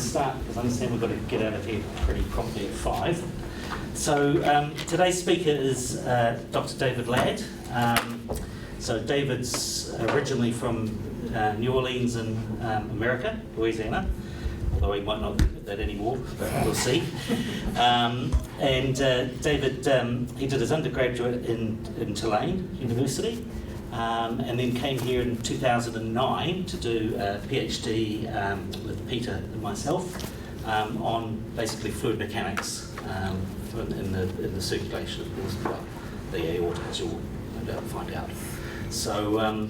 start, because I understand we've got to get out of here pretty promptly at 5. So today's speaker is Dr. David Ladd. So David's originally from New Orleans in America, Louisiana, although he might not admit that anymore, but we'll see. David, he did his undergraduate in Tulane University, and then came here in 2009 to do a PhD with Peter and myself on basically fluid mechanics in the circulation, of course, well, the aorta, as you'll no doubt find out. So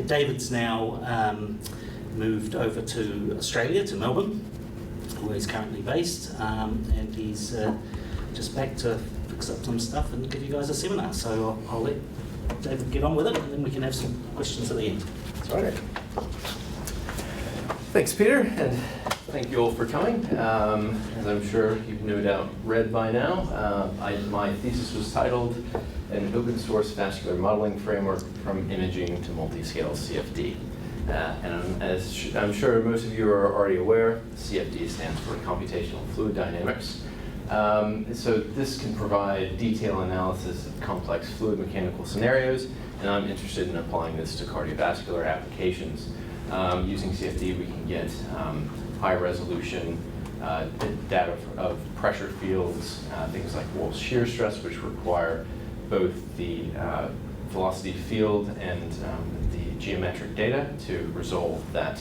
David's now moved over to Australia, to Melbourne, where he's currently based, and he's just back to fix up some stuff and give you guys a seminar. So I'll let David get on with it, and then we can have some questions at the end. That's right. Thanks, Peter, and thank you all for coming. As I'm sure you've no doubt read by now, my thesis was titled An Open Source Vascular Modeling Framework from Imaging to Multiscale CFD. And as I'm sure most of you are already aware, CFD stands for Computational Fluid Dynamics. So this can provide detailed analysis of complex fluid mechanical scenarios, and I'm interested in applying this to cardiovascular applications. Using CFD, we can get high resolution data of pressure fields, things like wall shear stress, which require both the velocity field and the geometric data to resolve that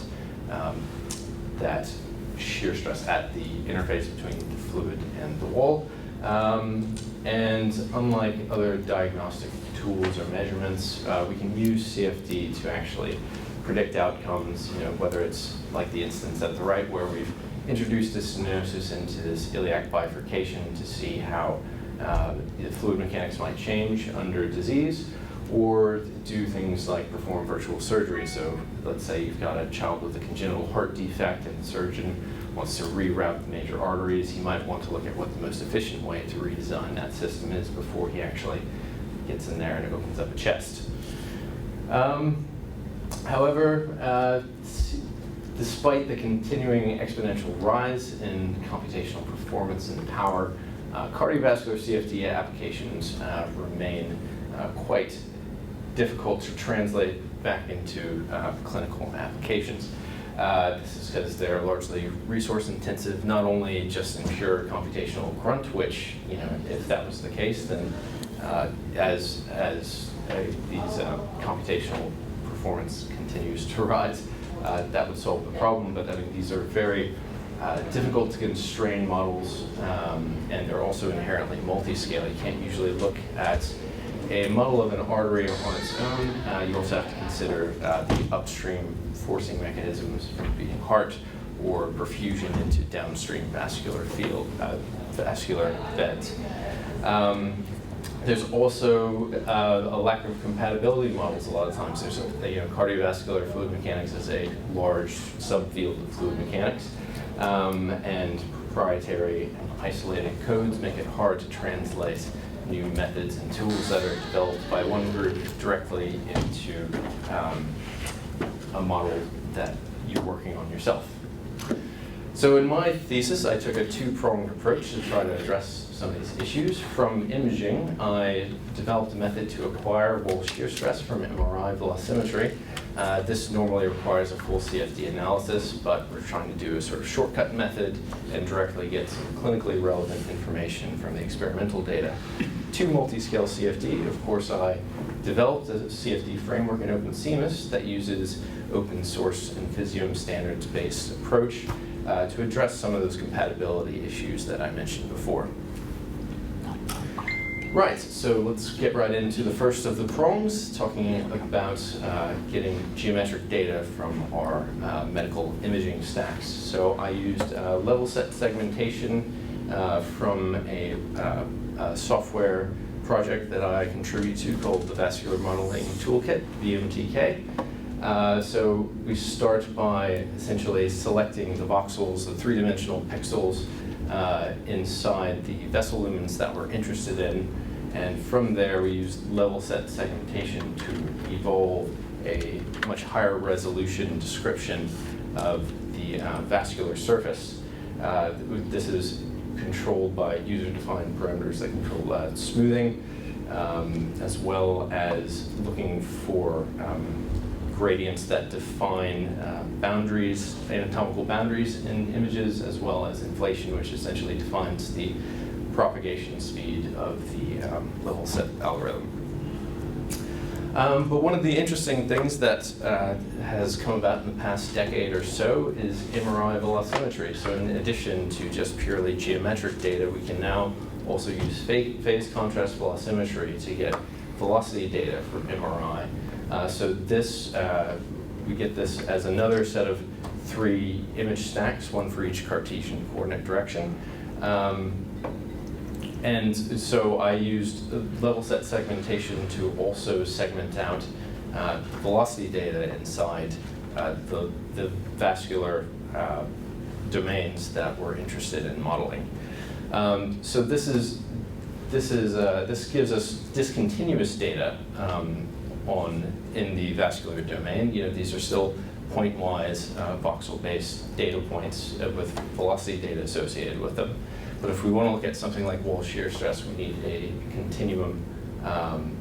shear stress at the interface between the fluid and the wall. And unlike other diagnostic tools or measurements, we can use CFD to actually predict outcomes, whether it's like the instance at the right where we've introduced this stenosis into this iliac bifurcation to see how the fluid mechanics might change under disease, or do things like perform virtual surgery. So let's say you've got a child with a congenital heart defect and the surgeon wants to reroute the major arteries. He might want to look at what the most efficient way to redesign that system is before he actually gets in there and opens up a chest. However, despite the continuing exponential rise in computational performance and power, cardiovascular CFD applications remain quite difficult to translate back into clinical applications. This is because they're largely resource intensive, not only just in pure computational grunt, which, if that was the case, then as these computational performance continues to rise, that would solve the problem. But I mean, these are very difficult to constrain models, and they're also inherently multiscale. You can't usually look at a model of an artery on its own. You also have to consider the upstream forcing mechanisms from the beating heart or perfusion into downstream vascular beds. There's also a lack of compatibility models a lot of times. There's cardiovascular fluid mechanics is a large subfield of fluid mechanics, and proprietary and isolated codes make it hard to translate new methods and tools that are developed by one group directly into a model that you're working on yourself. So in my thesis, I took a two-pronged approach to try to address some of these issues. From imaging, I developed a method to acquire wall shear stress from MRI velocimetry. This normally requires a full CFD analysis, but we're trying to do a sort of shortcut method and directly get some clinically relevant information from the experimental data. To multiscale CFD, of course, I developed a CFD framework in OpenCMISS that uses open source and Physiome standards-based approach to address some of those compatibility issues that I mentioned before. Right, so let's get right into the first of the prongs, talking about getting geometric data from our medical imaging stacks. So I used level set segmentation from a software project that I contribute to called the Vascular Modeling Toolkit, VMTK. So we start by essentially selecting the voxels, the three-dimensional pixels inside the vessel lumens that we're interested in. And from there, we use level set segmentation to evolve a much higher resolution description of the the vascular surface. This is controlled by user-defined parameters that control smoothing, as well as looking for gradients that define boundaries, anatomical boundaries in images, as well as inflation, which essentially defines the propagation speed of the level set algorithm. But one of the interesting things that has come about in the past decade or so is MRI velocimetry. So in addition to just purely geometric data, we can now also use phase contrast velocimetry to get velocity data from MRI. So this, we get this as another set of 3 image stacks, one for each Cartesian coordinate direction. And so I used level set segmentation to also segment out velocity data inside the vascular domains that we're interested in modeling. So this gives us discontinuous data in the vascular domain. These are still point-wise voxel-based data points with velocity data associated with them. But if we want to look at something like wall shear stress, we need a continuum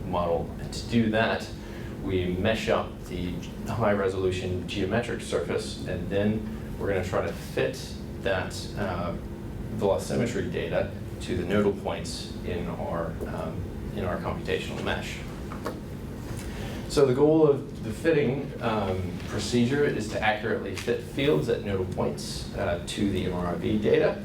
model. And to do that, we mesh up the high-resolution geometric surface, and then we're going to try to fit that velocimetry data to the nodal points in our computational mesh. So the goal of the fitting procedure is to accurately fit fields at nodal points to the MRIV data.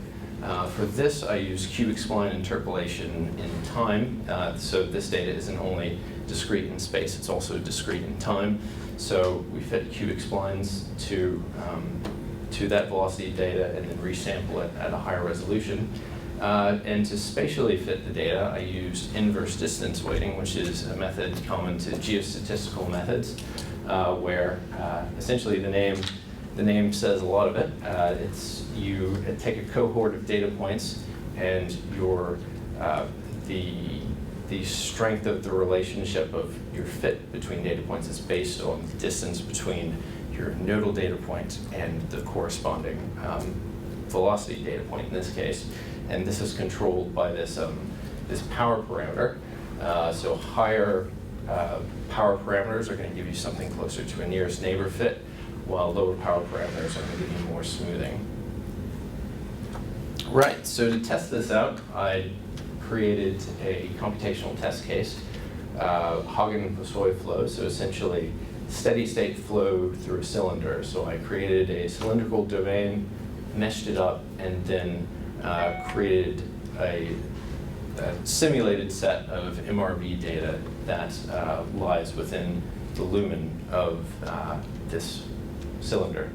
For this, I use cubic spline interpolation in time. So this data isn't only discrete in space, it's also discrete in time. So we fit cubic splines to that velocity data and then resample it at a higher resolution. And to spatially fit the data, I used inverse distance weighting, which is a method common to geostatistical methods, where essentially the name says a lot of it. You take a cohort of data points, and the strength of the relationship of your fit between data points is based on the distance between your nodal data point and the corresponding velocity data point in this case. And this is controlled by this power parameter. So higher power parameters are going to give you something closer to a nearest neighbor fit, while lower power parameters are going to give you more smoothing. Right, so to test this out, I created a computational test case, Hagen-Pouseuille flow, so essentially steady state flow through a cylinder. So I created a cylindrical domain, meshed it up, and then created a simulated set of MRV data that lies within the lumen of this cylinder.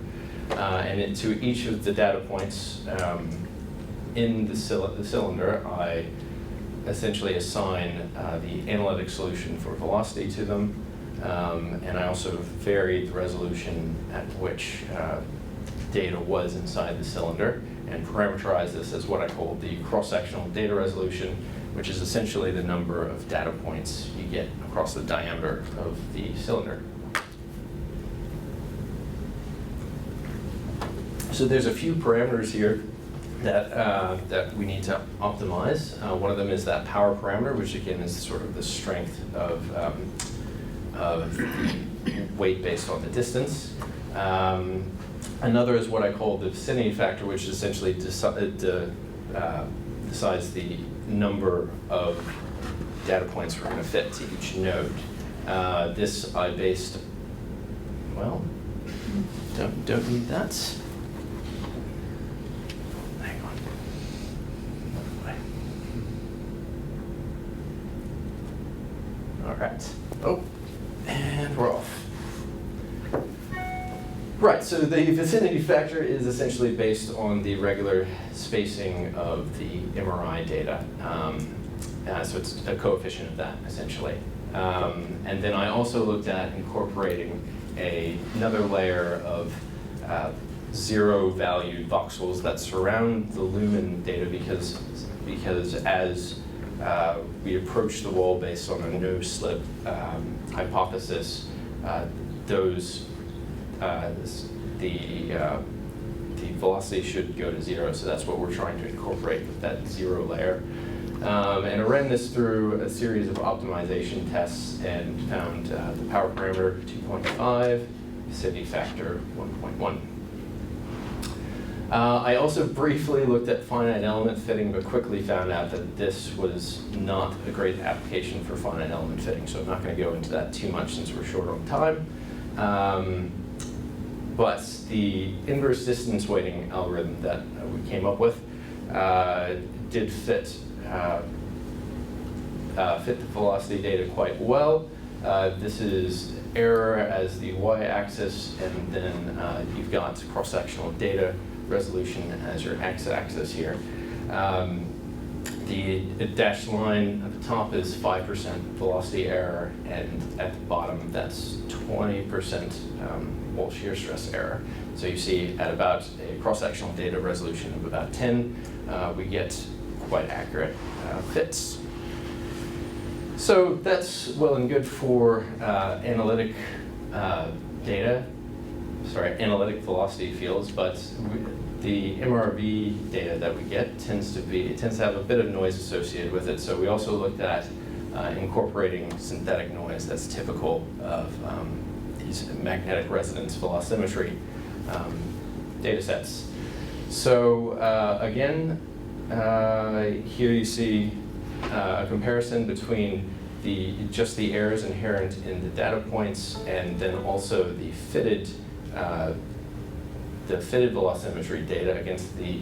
And to each of the data points in the cylinder, I essentially assign the analytic solution for velocity to them, and I also vary the resolution at which data was inside the cylinder, and parameterize this as what I call the cross-sectional data resolution, which is essentially the number of data points you get across the diameter of the cylinder. So there's a few parameters here that we need to optimize. One of them is that power parameter, which again is sort of the strength of weight based on the distance. Another is what I call the vicinity factor, which essentially decides the number of data points we're going to fit to each node. This I based, well, don't need that. Hang on. All right. Oh, and we're off. Right, so the vicinity factor is essentially based on the regular spacing of the MRI data. So it's a coefficient of that, essentially. And then I also looked at incorporating another layer of zero-valued voxels that surround the lumen data because as we approach the wall based on a no-slip velocity should go to 0, so that's what we're trying to incorporate with that 0 layer. And I ran this through a series of optimization tests and found the power parameter 2.5, vicinity factor 1.1. I also briefly looked at finite element fitting, but quickly found out that this was not a great application for finite element fitting, so I'm not going to go into that too much since we're short on time. But the inverse distance weighting algorithm that we came up with did fit the velocity data quite well. This is error as the y-axis, and then you've got cross-sectional data resolution as your x-axis here. The dashed line at the top is 5% velocity error, and at the bottom that's 20% wall shear stress error. So you see at about a cross-sectional data resolution of about 10, we get quite accurate fits. So that's well and good for analytic velocity fields, but the MRV data that we get tends to have a bit of noise associated with it. So we also looked at incorporating synthetic noise that's typical of these magnetic resonance velocimetry data sets. So again, here you see a comparison between just the errors inherent in the data points, and then also the fitted velocimetry data against the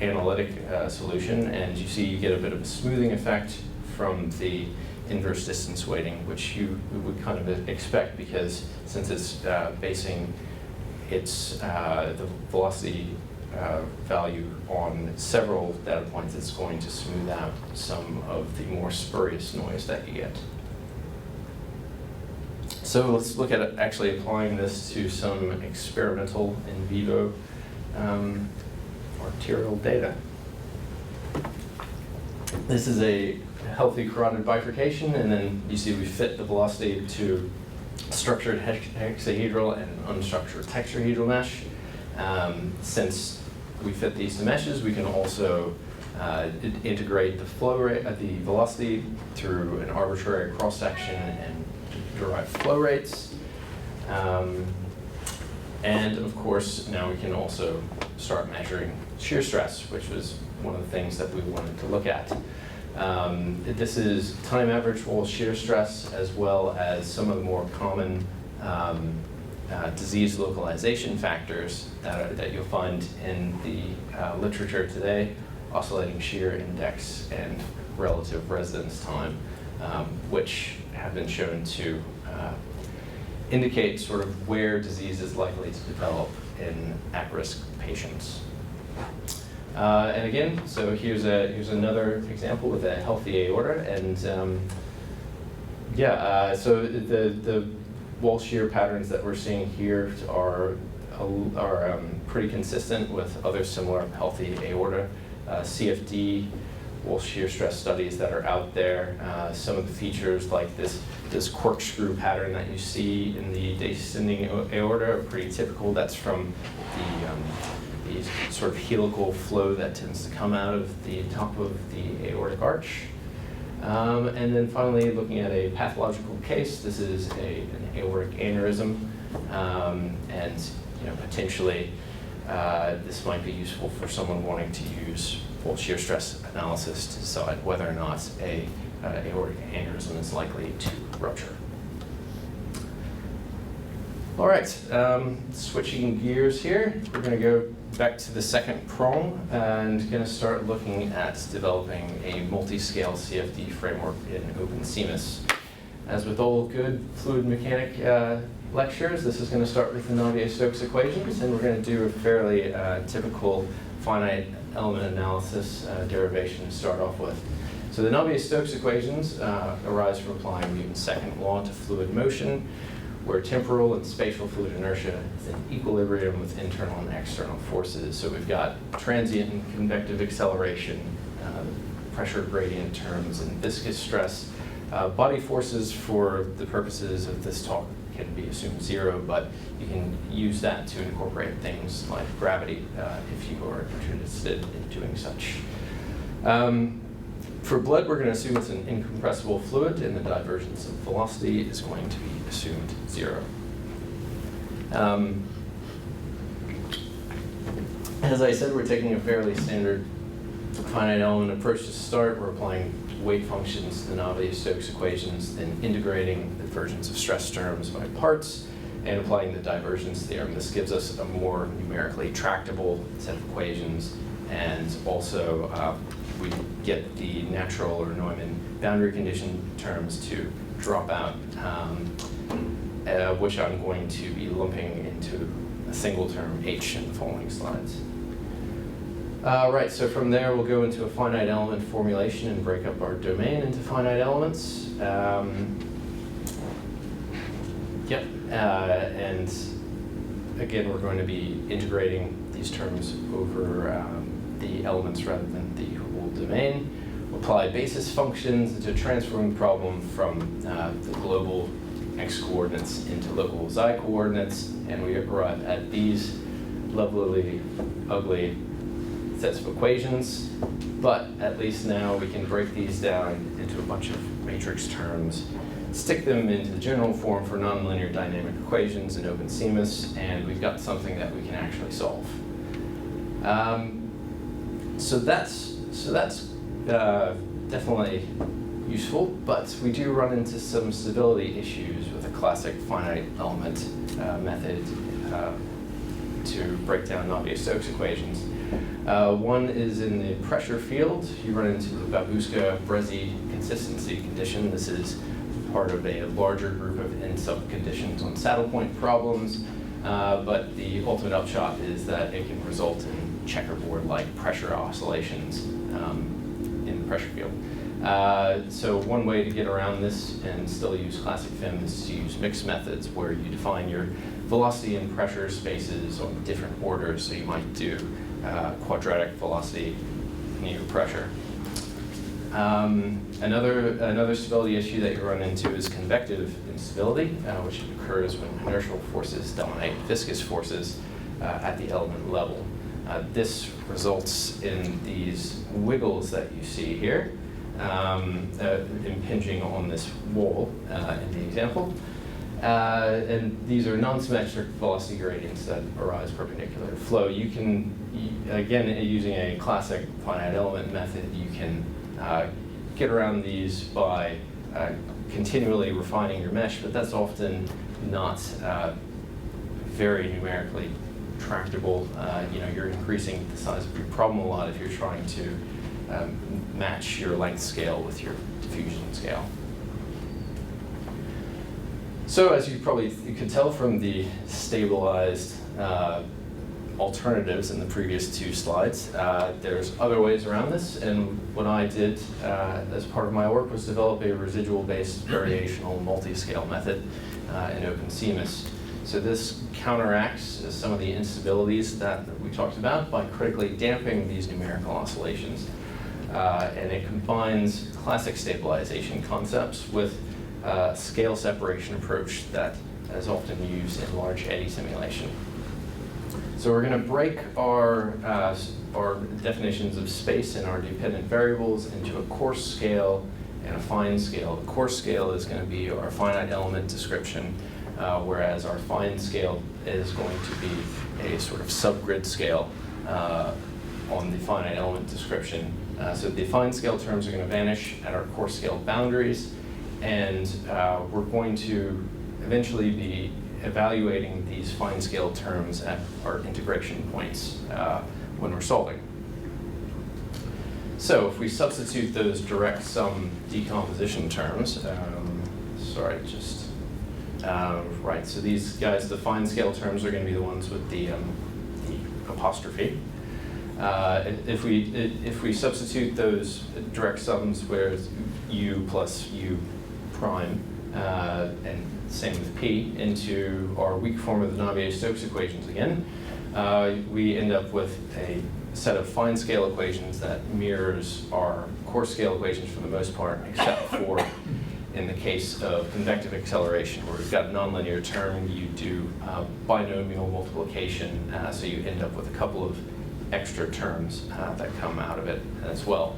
analytic solution, and you see you get a bit of a smoothing effect from the inverse distance weighting, which you would kind of expect, because since it's basing its the velocity value on several data points, it's going to smooth out some of the more spurious noise that you get. So let's look at actually applying this to some experimental in vivo arterial data. This is a healthy carotid bifurcation, and then you see we fit the velocity to structured hexahedral and unstructured tetrahedral mesh. Since we fit these to meshes, we can also integrate the flow rate, the velocity through an arbitrary cross-section and derive flow rates. And of course, now we can also start measuring shear stress, which was one of the things that we wanted to look at. This is time average wall shear stress, as well as some of the more common disease localization factors that you'll find in the literature today: oscillating shear index and relative residence time, which have been shown to indicate sort of where disease is likely to develop in at-risk patients. And again, so here's another example with a healthy aorta, and so the wall shear patterns that we're seeing here are pretty consistent with other similar healthy aorta CFD wall shear stress studies that are out there. Some of the features like this corkscrew pattern that you see in the descending aorta are pretty typical. That's from the sort of helical flow that tends to come out of the top of the aortic arch. And then finally, looking at a pathological case, this is an aortic aneurysm, and potentially this might be useful for someone wanting to use wall shear stress analysis to decide whether or not an aortic aneurysm is likely to rupture. All right, switching gears here, we're going to go back to the second prong and going to start looking at developing a multiscale CFD framework in OpenCMISS. As with all good fluid mechanic lectures, this is going to start with the Navier-Stokes equations, and we're going to do a fairly typical finite element analysis derivation to start off with. So the Navier-Stokes equations arise from applying Newton's second law to fluid motion, where temporal and spatial fluid inertia is in equilibrium with internal and external forces. So we've got transient and convective acceleration, pressure gradient terms, and viscous stress. Body forces, for the purposes of this talk, can be assumed 0, but you can use that to incorporate things like gravity if you are interested in doing such. For blood, we're going to assume it's an incompressible fluid, and the divergence of velocity is going to be assumed 0. As I said, we're taking a fairly standard finite element approach to start. We're applying weight functions to the Navier-Stokes equations, then integrating the divergence of stress terms by parts, and applying the divergence theorem. This gives us a more numerically tractable set of equations, and also we get the natural or Neumann boundary condition terms to drop out, which I'm going to be lumping into a single term h in the following slides. Right, so from there we'll go into a finite element formulation and break up our domain into finite elements. And again, we're going to be integrating these terms over the elements rather than the whole domain. We'll apply basis functions to transform the problem from the global x coordinates into local z coordinates, and we arrive at these lovely, ugly sets of equations. But at least now we can break these down into a bunch of matrix terms, stick them into the general form for nonlinear dynamic equations in OpenCMISS, and we've got something that we can actually solve. So that's definitely useful, but we do run into some stability issues with a classic finite element method to break down Navier-Stokes equations. One is in the pressure field. You run into the Babushka-Brezzi consistency condition. This is part of a larger group of n-sub conditions on saddle point problems, but the ultimate upshot is that it can result in checkerboard-like pressure oscillations in the pressure field. So one way to get around this and still use classic FIM is to use mixed methods, where you define your velocity and pressure spaces on different orders. So you might do quadratic velocity near pressure. Another stability issue that you run into is convective instability, which occurs when inertial forces dominate viscous forces at the element level. This results in these wiggles that you see here, impinging on this wall in the example. And these are non-symmetric velocity gradients that arise perpendicular to flow. You can, again, using a classic finite element method, you can get around these by continually refining your mesh, but that's often not very numerically tractable. You're increasing the size of your problem a lot if you're trying to match your length scale with your diffusion scale. So as you could tell from the stabilized alternatives in the previous two slides, there's other ways around this, and what I did as part of my work was develop a residual-based variational multiscale method in OpenCMISS. So this counteracts some of the instabilities that we talked about by critically damping these numerical oscillations, and it combines classic stabilization concepts with scale separation approach that is often used in large eddy simulation. So we're going to break our definitions of space and our dependent variables into a coarse scale and a fine scale. The coarse scale is going to be our finite element description, whereas our fine scale is going to be a sort of subgrid scale on the finite element description. So the fine scale terms are going to vanish at our coarse scale boundaries, and we're going to eventually be evaluating these fine scale terms at our integration points when we're solving. So if we substitute those direct sum decomposition terms, right, so these guys, the fine scale terms are going to be the ones with the apostrophe. If we substitute those direct sums where u plus u prime, and same with p, into our weak form of the Navier-Stokes equations again, we end up with a set of fine scale equations that mirrors our coarse scale equations for the most part, except for in the case of convective acceleration, where we've got a nonlinear term, you do binomial multiplication, so you end up with a couple of extra terms that come out of it as well.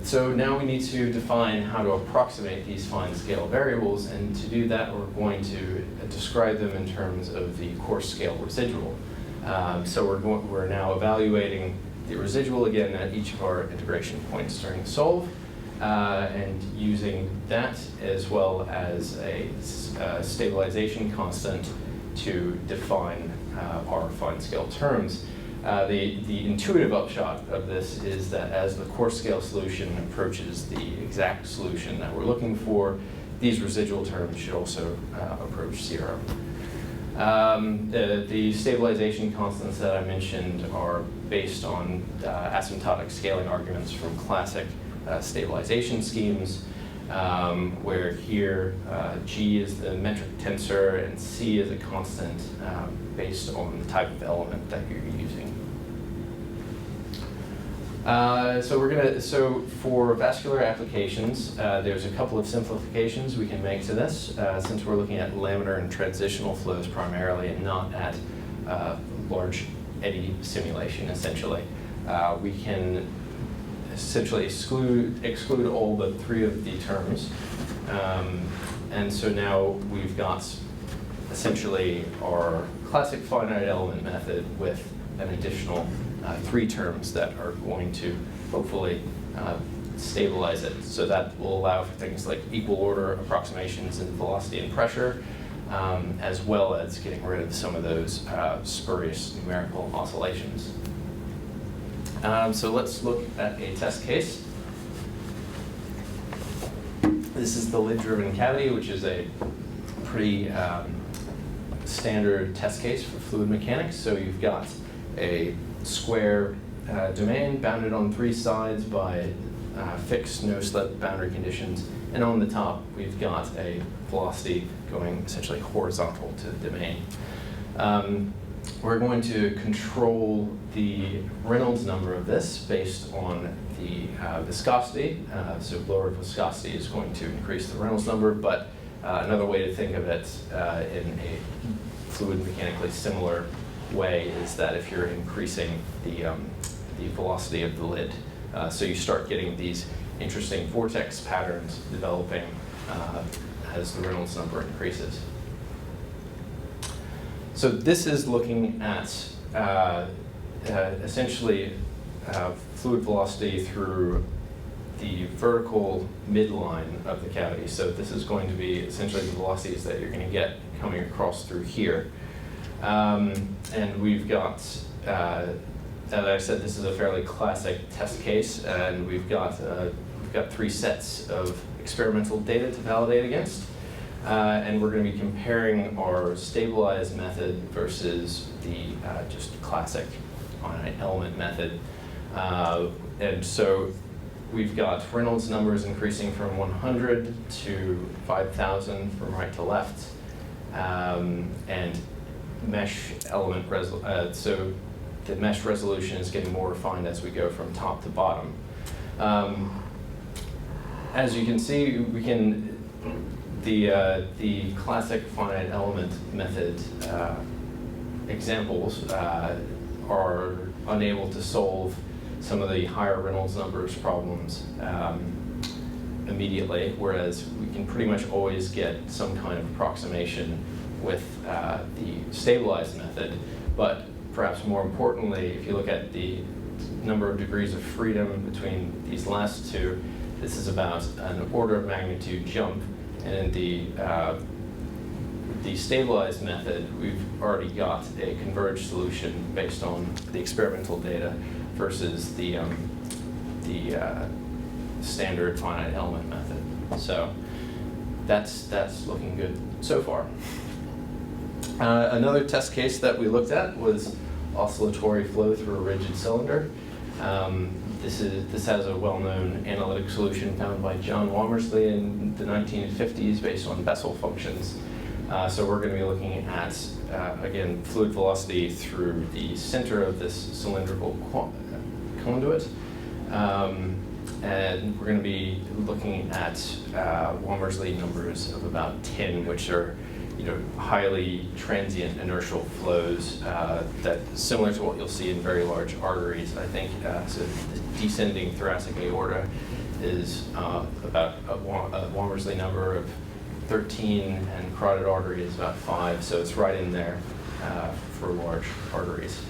So now we need to define how to approximate these fine scale variables, and to do that we're going to describe them in terms of the coarse scale residual. So we're now evaluating the residual again at each of our integration points during the solve, and using that as well as a stabilization constant to define our fine scale terms. The intuitive upshot of this is that as the coarse scale solution approaches the exact solution that we're looking for, these residual terms should also approach zero. The stabilization constants that I mentioned are based on asymptotic scaling arguments from classic stabilization schemes, where here G is the metric tensor and C is a constant based on the type of element that you're using. So for vascular applications, there's a couple of simplifications we can make to this, since we're looking at laminar and transitional flows primarily and not at large eddy simulation essentially. We can essentially exclude all but three of the terms. And so now we've got essentially our classic finite element method with an additional three terms that are going to hopefully stabilize it. So that will allow for things like equal order approximations in velocity and pressure, as well as getting rid of some of those spurious numerical oscillations. So let's look at a test case. This is the lid-driven cavity, which is a pretty standard test case for fluid mechanics. So you've got a square domain bounded on three sides by fixed no-slip boundary conditions, and on the top we've got a velocity going essentially horizontal to the domain. We're going to control the Reynolds number of this based on the viscosity. So lower viscosity is going to increase the Reynolds number, but another way to think of it in a fluid mechanically similar way is that if you're increasing the velocity of the lid, so you start getting these interesting vortex patterns developing as the Reynolds number increases. So this is looking at essentially fluid velocity through the vertical midline of the cavity. So this is going to be essentially the velocities that you're going to get coming across through here. And we've got, as I said, this is a fairly classic test case, and we've got three sets of experimental data to validate against. And we're going to be comparing our stabilized method versus the just classic finite element method. And so we've got Reynolds numbers increasing from 100 to 5,000 from right to left, and mesh element so the mesh resolution is getting more refined as we go from top to bottom. As you can see, we can the classic finite element method examples are unable to solve some of the higher Reynolds numbers problems immediately, whereas we can pretty much always get some kind of approximation with the stabilized method. But perhaps more importantly, if you look at the number of degrees of freedom between these last two, this is about an order of magnitude jump. And in the stabilized method, we've already got a converged solution based on the experimental data versus the standard finite element method. So that's looking good so far. Another test case that we looked at was oscillatory flow through a rigid cylinder. This has a well-known analytic solution found by John Womersley in the 1950s based on Bessel functions. So we're going to be looking at, again, fluid velocity through the center of this cylindrical conduit. And we're going to be looking at Walmersley numbers of about 10, which are highly transient inertial flows that similar to what you'll see in very large arteries, I think. So the descending thoracic aorta is about a Walmersley number of 13, and carotid artery is about 5, so it's right in there for large arteries.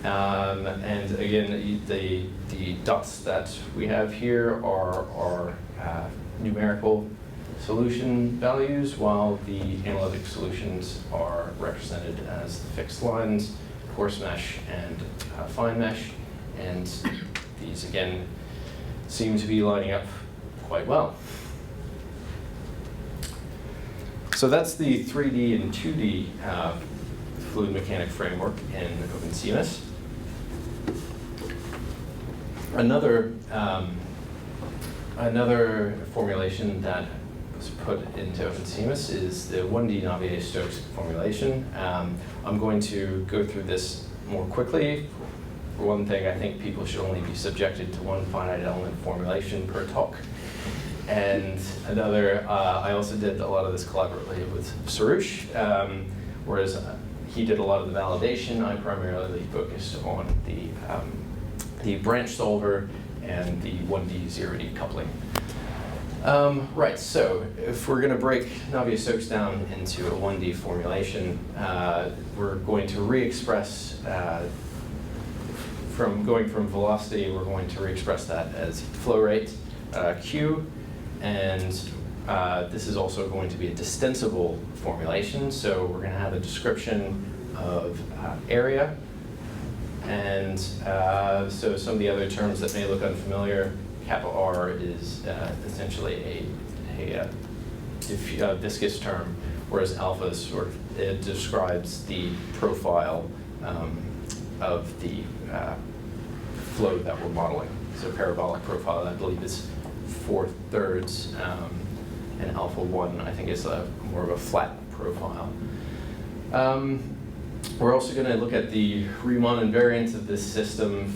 And again, the dots that we have here are numerical solution values, while the analytic solutions are represented as the fixed lines, coarse mesh and fine mesh, and these again seem to be lining up quite well. So that's the 3D and 2D fluid mechanic framework in OpenCMISS. Another formulation that was put into OpenCMISS is the 1D Navier-Stokes formulation. I'm going to go through this more quickly. For one thing, I think people should only be subjected to one finite element formulation per talk. And another, I also did a lot of this collaboratively with Sarush, whereas he did a lot of the validation. I primarily focused on the branch solver and the 1D 0D coupling. Right, so if we're going to break Navier-Stokes down into a 1D formulation, we're going to re-express, going from velocity, we're going to re-express that as flow rate, Q, and this is also going to be a distensible formulation, so we're going to have a description of area, and so some of the other terms that may look unfamiliar, kappa R is essentially a viscous term, whereas alpha it describes the profile of the flow that we're modeling. So parabolic profile, I believe, is 4/3, and alpha 1, I think, is more of a flat profile. We're also going to look at the Riemann invariance of this system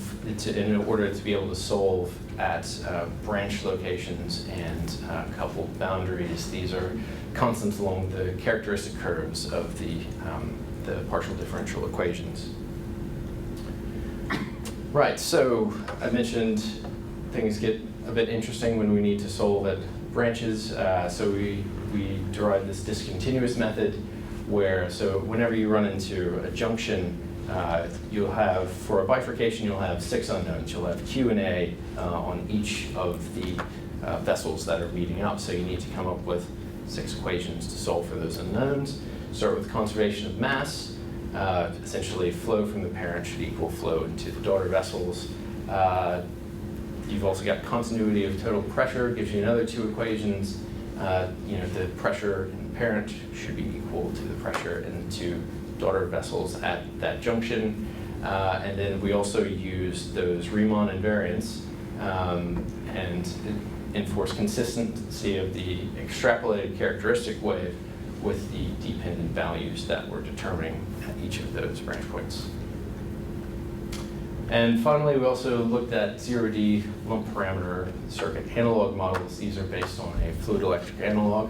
in order to be able to solve at branch locations and coupled boundaries. These are constants along the characteristic curves of the partial differential equations. Right, so I mentioned things get a bit interesting when we need to solve at branches. So we derive this discontinuous method where, so whenever you run into a junction, you'll have, for a bifurcation, you'll have 6 unknowns. You'll have Q and A on each of the vessels that are meeting up. So you need to come up with 6 equations to solve for those unknowns. Start with conservation of mass. Essentially, flow from the parent should equal flow into the daughter vessels. You've also got continuity of total pressure, gives you another 2 equations. The pressure in the parent should be equal to the pressure into daughter vessels at that junction. And then we also use those Riemann invariants and enforce consistency of the extrapolated characteristic wave with the dependent values that we're determining at each of those branch points. And finally, we also looked at 0D lump parameter circuit analog models. These are based on a fluid electric analog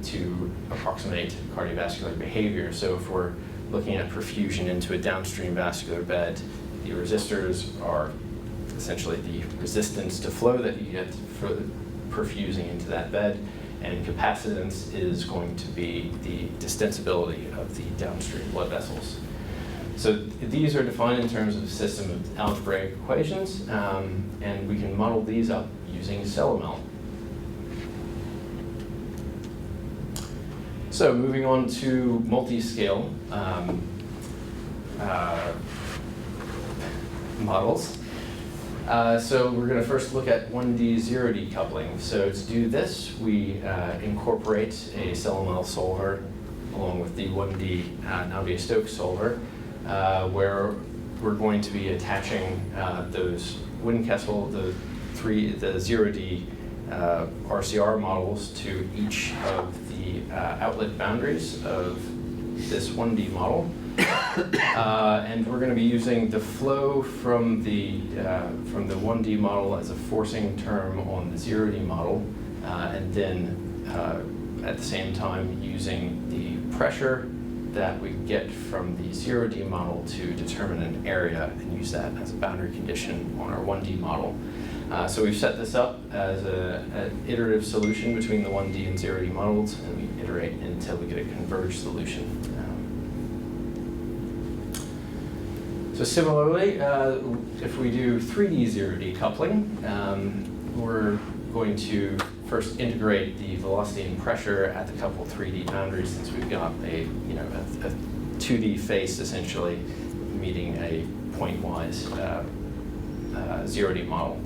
to approximate cardiovascular behavior. So if we're looking at perfusion into a downstream vascular bed, the resistors are essentially the resistance to flow that you get for perfusing into that bed, and capacitance is going to be the distensibility of the downstream blood vessels. So these are defined in terms of a system of algebraic equations, and we can model these up using CellML. So moving on to multiscale models. So we're going to first look at 1D 0D coupling. So to do this, we incorporate a CellML solver along with the 1D Navier-Stokes solver, where we're going to be attaching those Wynn-Kessel, the 0D RCR models to each of the outlet boundaries of this 1D model. And we're going to be using the flow from the 1D model as a forcing term on the 0D model, and then at the same time using the pressure that we get from the 0D model to determine an area and use that as a boundary condition on our 1D model. So we've set this up as an iterative solution between the 1D and 0D models, and we iterate until we get a converged solution. So similarly, if we do 3D 0D coupling, we're going to first integrate the velocity and pressure at the coupled 3D boundaries, since we've got a 2D face essentially meeting a pointwise 0D model.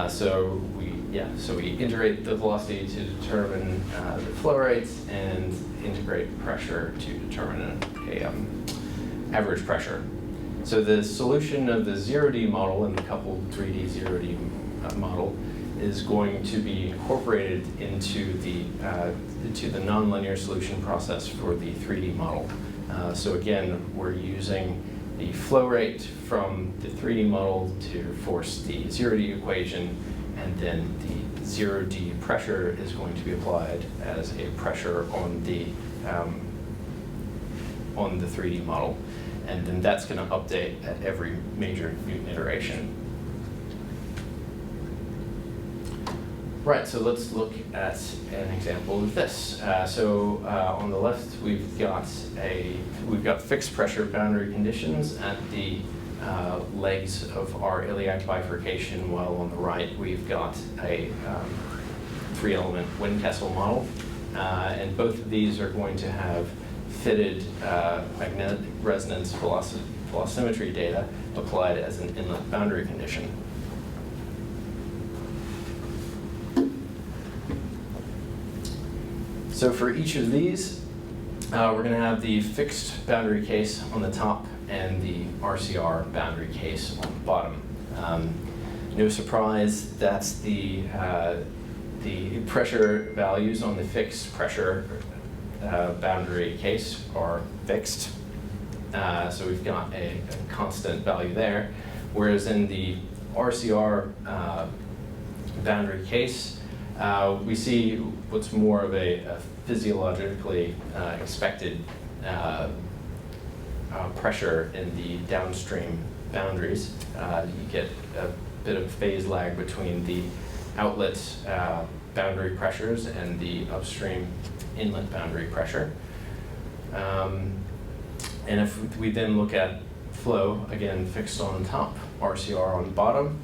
So we integrate the velocity to determine the flow rates and integrate pressure to determine a average pressure. So the solution of the 0D model and the coupled 3D 0D model is going to be incorporated into the nonlinear solution process for the 3D model. So again, we're using the flow rate from the 3D model to force the 0D equation, and then the 0D pressure is going to be applied as a pressure on the 3D model. And then that's going to update at every major Newton iteration. Right, so let's look at an example of this. On the left, we've got fixed pressure boundary conditions at the legs of our iliac bifurcation, while on the right we've got a 3-element Windkessel model. And both of these are going to have fitted magnetic resonance velocimetry data applied as an inlet boundary condition. So for each of these, we're going to have the fixed boundary case on the top and the RCR boundary case on the bottom. No surprise, that's the pressure values on the fixed pressure boundary case are fixed. So we've got a constant value there. Whereas in the RCR boundary case, we see what's more of a physiologically expected pressure in the downstream boundaries. You get a bit of phase lag between the outlet boundary pressures and the upstream inlet boundary pressure. And if we then look at flow, again fixed on top, RCR on bottom.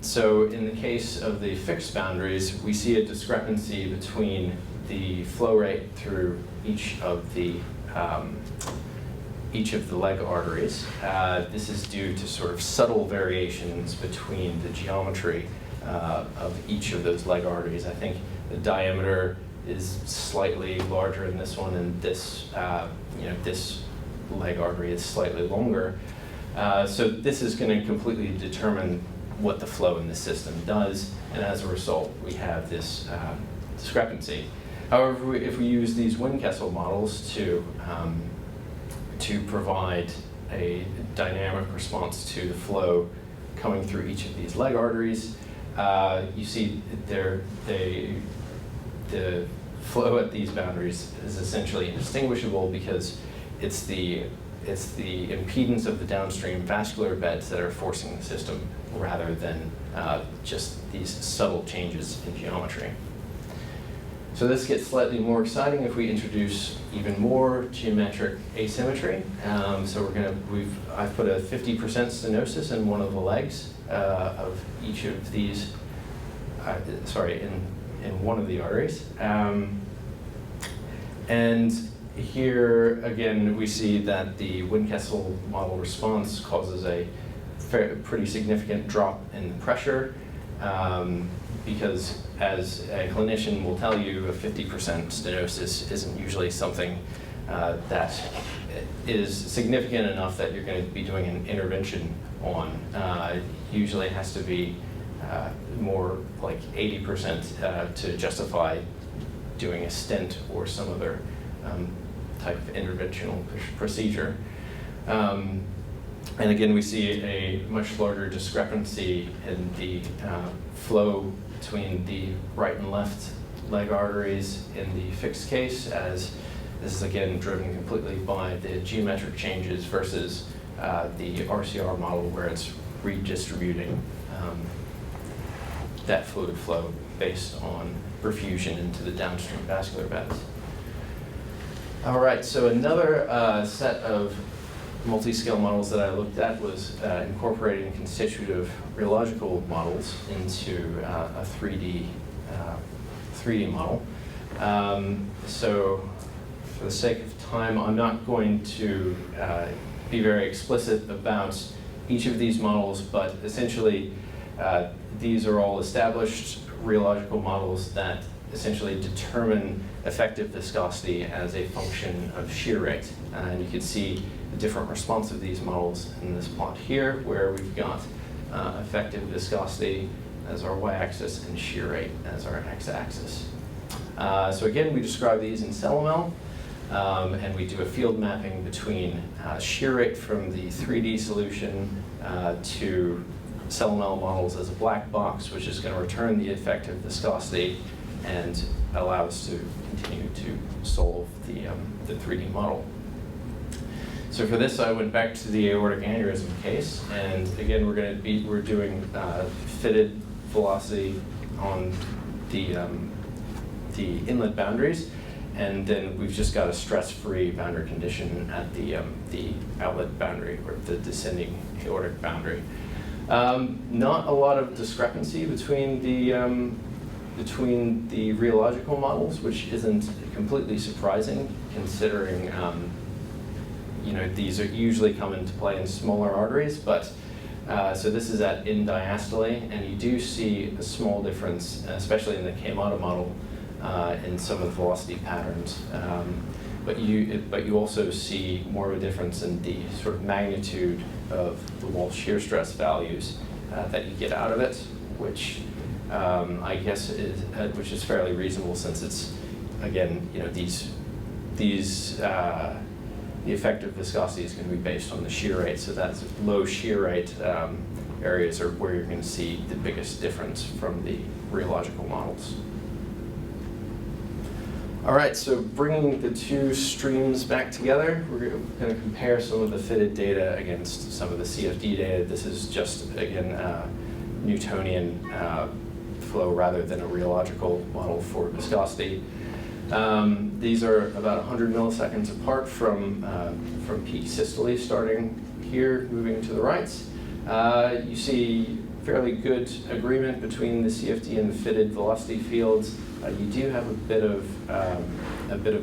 So in the case of the fixed boundaries, we see a discrepancy between the flow rate through each of the leg arteries. This is due to sort of subtle variations between the geometry of each of those leg arteries. I think the diameter is slightly larger in this one, and this this leg artery is slightly longer. So this is going to completely determine what the flow in the system does, and as a result, we have this discrepancy. However, if we use these Windkessel models to provide a dynamic response to the flow coming through each of these leg arteries, you see the flow at these boundaries is essentially indistinguishable, because it's the impedance of the downstream vascular beds that are forcing the system, rather than just these subtle changes in geometry. So this gets slightly more exciting if we introduce even more geometric asymmetry. So I've put a 50% stenosis in one of the legs of each of these, in one of the arteries. And here, again, we see that the Windkessel model response causes a pretty significant drop in pressure, because as a clinician will tell you, a 50% stenosis isn't usually something that is significant enough that you're going to be doing an intervention on. Usually it has to be more like 80% to justify doing a stent or some other type of interventional procedure. And again, we see a much larger discrepancy in the flow between the right and left leg arteries in the fixed case, as this is again driven completely by the geometric changes versus the RCR model, where it's redistributing that fluid flow based on perfusion into the downstream vascular beds. All right, so another set of multi-scale models that I looked at was incorporating constitutive rheological models into a 3D model. So for the sake of time, I'm not going to be very explicit about each of these models, but essentially these are all established rheological models that essentially determine effective viscosity as a function of shear rate. And you can see the different response of these models in this plot here, where we've got effective viscosity as our y-axis and shear rate as our x-axis. So again, we describe these in CellML, and we do a field mapping between shear rate from the 3D solution to CellML models as a black box, which is going to return the effective viscosity and allow us to continue to solve the 3D model. So for this, I went back to the aortic aneurysm case, and again, we're doing fitted velocity on the inlet boundaries, and then we've just got a stress-free boundary condition at the outlet boundary, or the descending aortic boundary. Not a lot of discrepancy between the rheological models, which isn't completely surprising, considering these are usually come into play in smaller arteries. But so this is at in diastole, and you do see a small difference, especially in the K-Mata model, in some of the velocity patterns. But you also see more of a difference in the sort of magnitude of the wall shear stress values that you get out of it, which I guess is fairly reasonable, since it's, again, the effective viscosity is going to be based on the shear rate. So that's low shear rate areas are where you're going to see the biggest difference from the rheological models. All right, so bringing the two streams back together, we're going to compare some of the fitted data against some of the CFD data. This is just, again, Newtonian flow rather than a rheological model for viscosity. These are about 100 milliseconds apart from peak systole, starting here, moving to the right. You see fairly good agreement between the CFD and the fitted velocity fields. You do have a bit of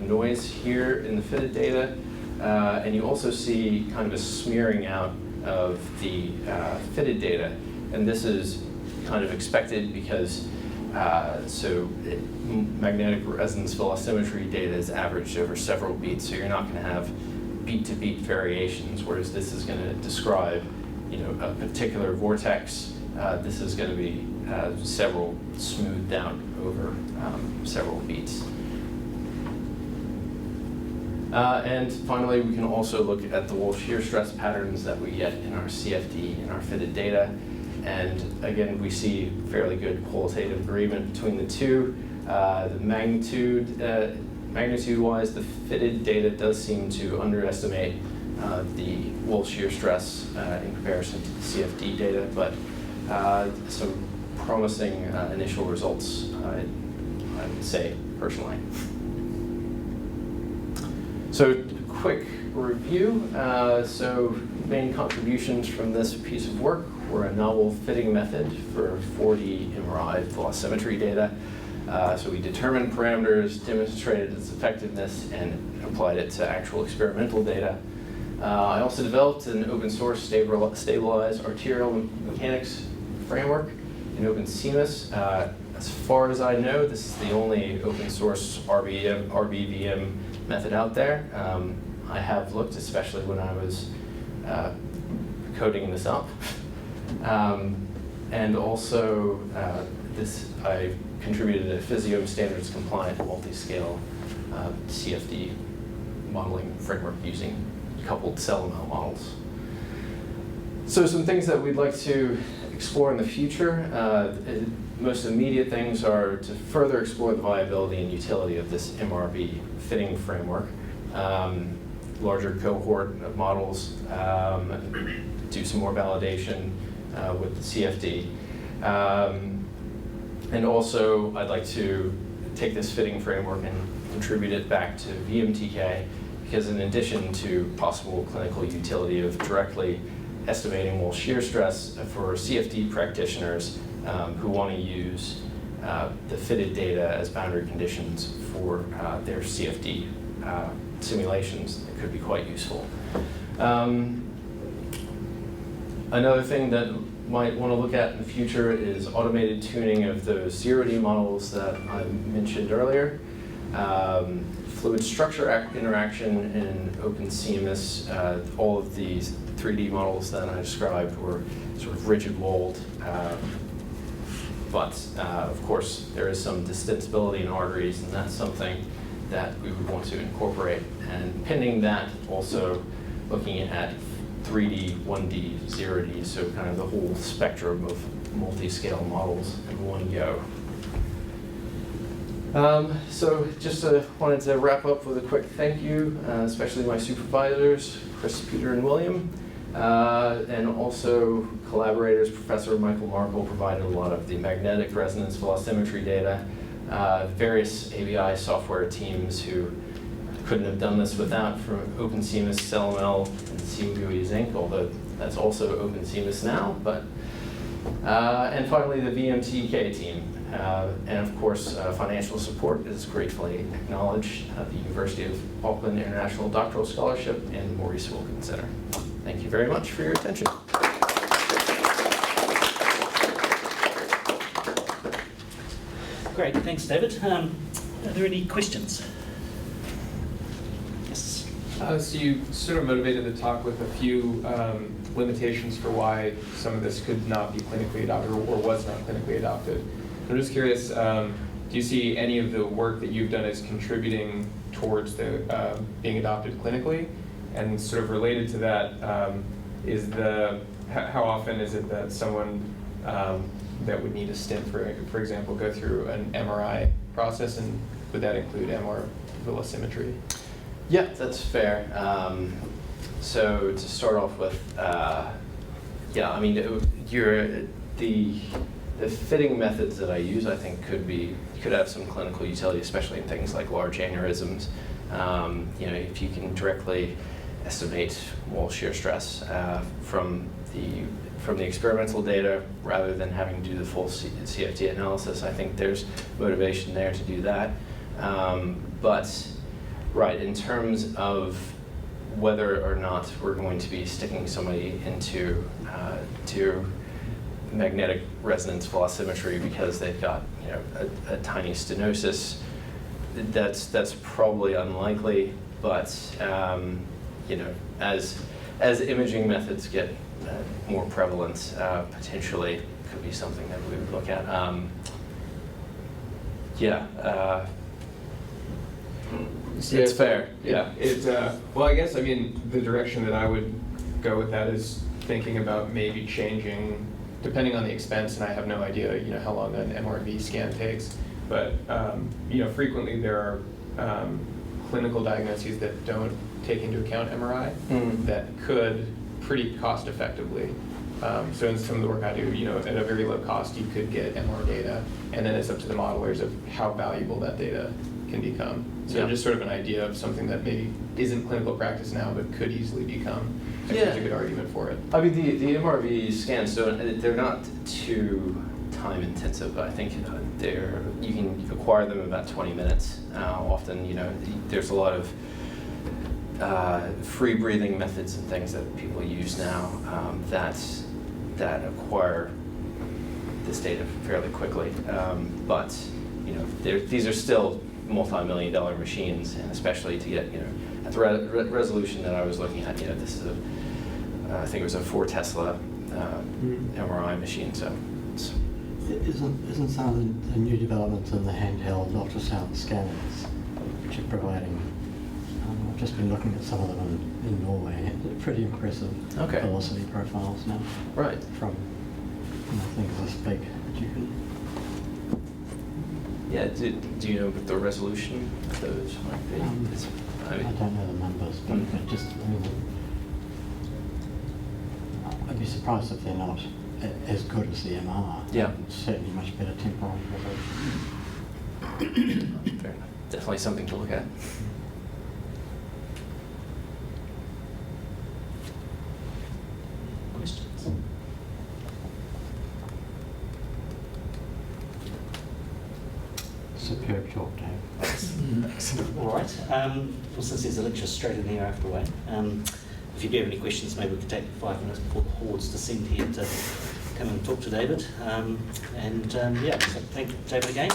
noise here in the fitted data, and you also see kind of a smearing out of the fitted data, and this is kind of expected because magnetic resonance velocimetry data is averaged over several beats, so you're not going to have beat-to-beat variations, whereas this is going to describe, a particular vortex. This is going to be several smoothed out over several beats. And finally, we can also look at the wall shear stress patterns that we get in our CFD in our fitted data. And again, we see fairly good qualitative agreement between the two. The magnitude-wise, the fitted data does seem to underestimate the wall shear stress in comparison to the CFD data, but some promising initial results, I would say, personally. So, quick review. So, main contributions from this piece of work were a novel fitting method for 4D MRI velocimetry data. So we determined parameters, demonstrated its effectiveness, and applied it to actual experimental data. I also developed an open source stabilized arterial mechanics framework in OpenCMISS. As far as I know, this is the only open source RBVM method out there. I have looked, especially when I was coding this up. And also, I contributed a Physiome standards compliant multiscale CFD modeling framework using coupled CellML models. So some things that we'd like to explore in the future. Most immediate things are to further explore the viability and utility of this MRV fitting framework. Larger cohort of models, do some more validation with the CFD. And also, I'd like to take this fitting framework and contribute it back to VMTK, because in addition to possible clinical utility of directly estimating wall shear stress for CFD practitioners who want to use the fitted data as boundary conditions for their CFD simulations, it could be quite useful. Another thing that might want to look at in the future is automated tuning of those 0D models that I mentioned earlier. Fluid structure interaction in OpenCMISS, all of these 3D models that I described were sort of rigid-walled, but of course there is some distensibility in arteries, and that's something that we would want to incorporate. And pending that, also looking at 3D, 1D, 0D, so kind of the whole spectrum of multi-scale models in one go. So just wanted to wrap up with a quick thank you, especially my supervisors, Chris, Peter, and William, and also collaborators. Professor Michael Markle provided a lot of the magnetic resonance velocimetry data, various ABI software teams who couldn't have done this without, from OpenCMISS, CellML, and Symonds Inc., although that's also OpenCMISS now. But and finally, the VMTK team. And of course, financial support is gratefully acknowledged at the University of Auckland International Doctoral Scholarship and Maurice Wilkins Center. Thank you very much for your attention. Great, thanks, David. Are there any questions? Yes. So you sort of motivated the talk with a few limitations for why some of this could not be clinically adopted or was not clinically adopted. I'm just curious, do you see any of the work that you've done as contributing towards the being adopted clinically? And sort of related to that, how often is it that someone that would need a stent, for example, go through an MRI process, and would that include MR velocimetry? Yeah, that's fair. So to start off with, yeah, I mean, the fitting methods that I use, I think, could have some clinical utility, especially in things like large aneurysms. You know, if you can directly estimate wall shear stress from the experimental data rather than having to do the full CFD analysis, I think there's motivation there to do that. But right, in terms of whether or not we're going to be sticking somebody into to magnetic resonance velocimetry because they've got, you know, a tiny stenosis, that's probably unlikely. But you know, as imaging methods get more prevalent, potentially could be something that we would look at. It's fair. Yeah. Well, I guess, I mean, the direction that I would go with that is thinking about maybe changing, depending on the expense, and I have no idea, you know, how long an MRV scan takes, but you know, frequently there are clinical diagnoses that don't take into account MRI that could pretty cost effectively. So in some of the work I do, you know, at a very low cost, you could get MR data, and then it's up to the modelers of how valuable that data can become. So just sort of an idea of something that maybe isn't clinical practice now, but could easily become. I think there's a good argument for it. I mean, the MRV scans, they're not too time intensive, but I think you can acquire them in about 20 minutes. Often, you know, there's a lot of free breathing methods and things that people use now that acquire this data fairly quickly. But you know, these are still multi-million-dollar machines, and especially to get, you know, at the resolution that I was looking at, you know, this is I think it was a 4 Tesla MRI machine. So isn't some of the new developments in the handheld ultrasound scanners, which are providing I've just been looking at some of them in Norway. They're pretty impressive Okay. velocity profiles now. Right. From things this big that you can. Yeah, do you know what the resolution of those might be? I don't know the numbers, but it just, I mean, I'd be surprised if they're not as good as the MR. Yeah. And certainly much better temporal resolution. Fair enough. Definitely something to look at. Questions? Superb talk, Dave. All right. Well, since there's a lecture straight in here after away, if you do have any questions, maybe we could take 5 minutes before the hordes descend here to come and talk to David. Yeah, so thank you, David, again.